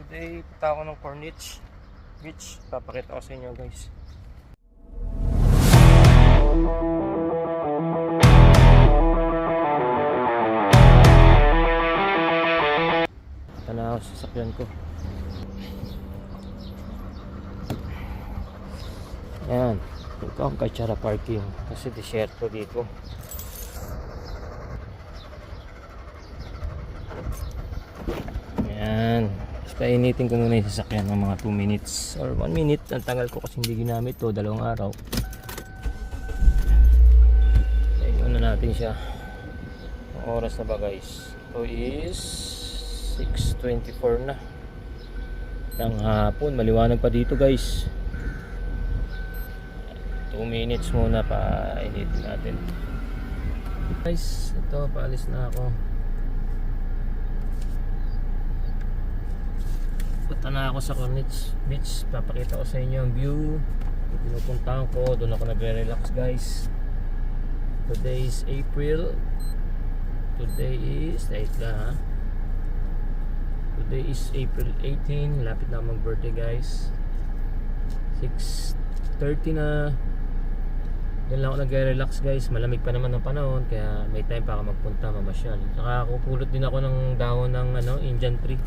Today, punta ako ng Corniche Beach. Papakita ko sa inyo guys. Ito na ako sa sasakyan ko. Ayan. Ito ang Kachara parking. Kasi disyerto dito. Ayan. Painitin ko muna yung sasakyan ng mga 2 minutes or 1 minute. Ang tagal ko kasi hindi ginamit to, 2 araw. Ayun na natin siya. Ang oras na ba guys? Ito is 6:24 na ng hapon. Maliwanag pa dito guys. 2 minutes muna pa initin natin. Guys, ito paalis na ako. Punta na ako sa Corniche Beach. Papakita ko sa inyo ang view. Pinupuntahan ko. Doon ako nagre-relax guys. Today is April. Today is Today is April 18. Lapit na mag-birthday guys. 6:30 na. Doon lang ako nagre-relax guys. Malamig pa naman ang panahon. Kaya may time pa ako magpunta, mamasyal. Saka kupulot din ako ng dahon ng Indian tree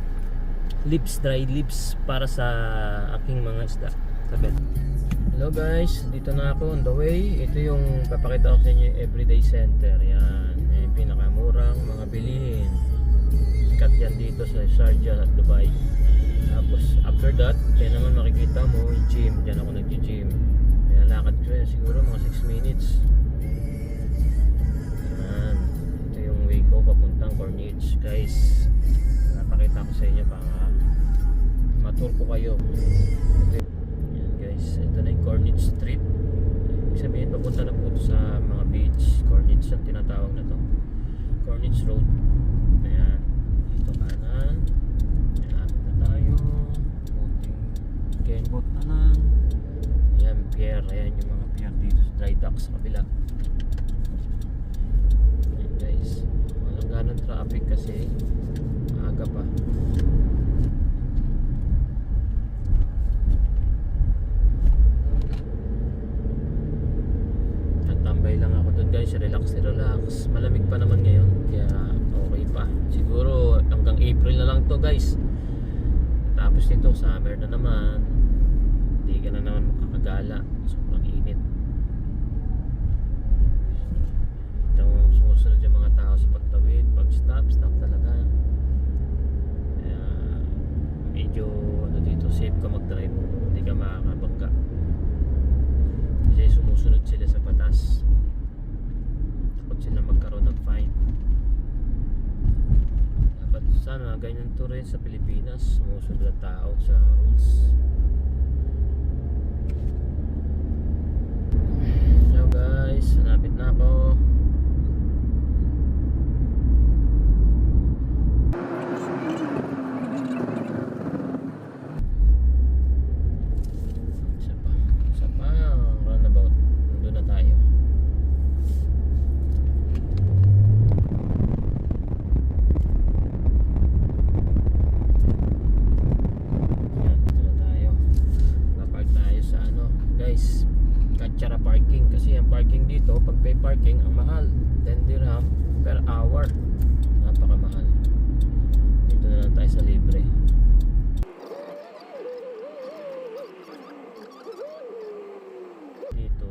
leaves, dry leaves para sa aking mga isda sa bed. Hello guys, dito na ako on the way. Ito yung papakita ko sa inyo yung everyday center. Yan, yung pinakamurang mga bilihin. Sikat yan dito sa Sharjah at Dubai. Tapos after that, kaya naman makikita mo yung gym. Diyan ako nag-gym. Kaya lakad ko yan siguro mga 6 minutes. Yan, ito yung way ko papuntang Corniche guys. Napakita ko sa inyo para matur ko kayo. Yan guys, ito na yung Corniche Street. Ibig sabihin papunta na po ito sa mga beach. Corniche ang tinatawag na to, Corniche Road. Ayan, dito kanan. Lapit na tayo. Kunting kenbot na lang. Ayan, pier. Ayan yung mga pier dito sa dry dock sa kabila. Ayan guys, walang ganang traffic kasi maaga pa. Tambay lang ako doon guys, relax. Malamig pa naman ngayon, kaya okay pa. Siguro hanggang April na lang to guys. Tapos nito, summer na naman. Hindi ka na naman makakagala. Sobrang init. Ito, sumusunod yung mga tao sa pagtawid. Pag stop talaga. Kaya medyo dito, safe ka mag-drive. Hindi ka makakabangga. Kasi sumusunod sila sa batas. Takot sila magkaroon ng fine. Dapat sana ganyan to rin sa Pilipinas. Sumusunod ang tao sa rules. Hello guys, hanapit na ako. Kachara parking, kasi ang parking dito, pag pay parking ang mahal, 10 dirham per hour. Napakamahal. Dito na lang tayo sa libre. Dito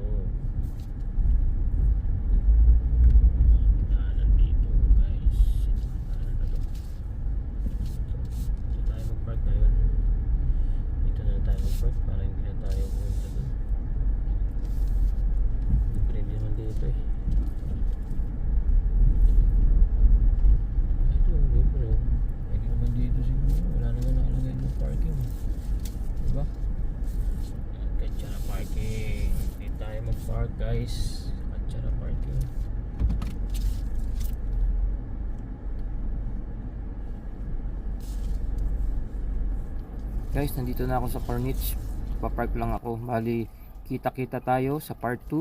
daanan dito guys. Daanan na to. Dito tayo mag-park ngayon. Dito na lang tayo mag-park para hindi na tayo pumunta doon. Hindi naman dito eh. Ito, libre. Pwede naman dito siguro. Wala naman nakalagay ng parking. Diba? Kachara parking. Dito tayo mag-park guys. Kachara parking. Guys, nandito na ako sa Corniche. Papark lang ako. Bali, kita-kita tayo sa part 2